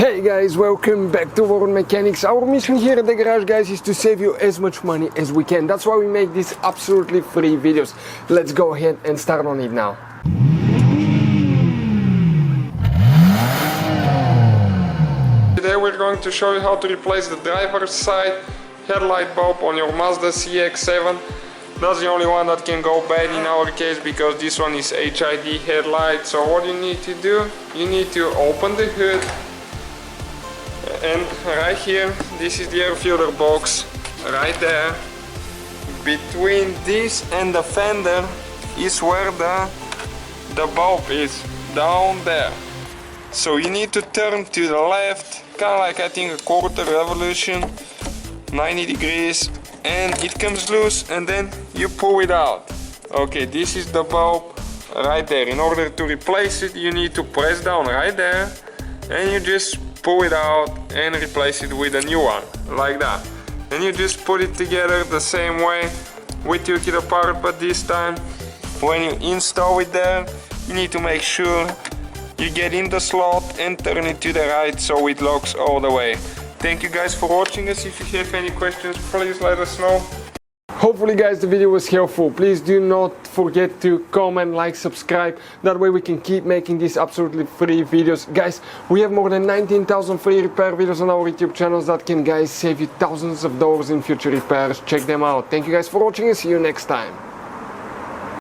Hey guys, welcome back to World Mechanics. Our mission here at the garage, guys, is to save you as much money as we can. That's why we make these absolutely free videos. Let's go ahead and start on it now. Today we're going to show you how to replace the driver's side headlight bulb on your Mazda CX-7. That's the only one that can go bad in our case, because this one is HID headlight. So what you need to do, you need to open the hood, and right here, this is the air filter box. Right there, between this and the fender is where the bulb is, down there. So you need to turn to the left, kind of like, I think, a quarter revolution, 90 degrees, and it comes loose, and then you pull it out. Okay, this is the bulb right there. In order to replace it, you need to press down right there, and you just pull it out and replace it with a new one, like that. And you just put it together the same way. We took it apart, but this time when you install it there, you need to make sure you get in the slot and turn it to the right so it locks all the way. Thank you guys for watching us. If you have any questions, please let us know. Hopefully guys the video was helpful. Please do not forget to comment, like, subscribe. That way we can keep making these absolutely free videos. Guys, we have more than 19,000 free repair videos on our YouTube channels that can, guys, save you thousands of dollars in future repairs. Check them out. Thank you guys for watching and see you next time.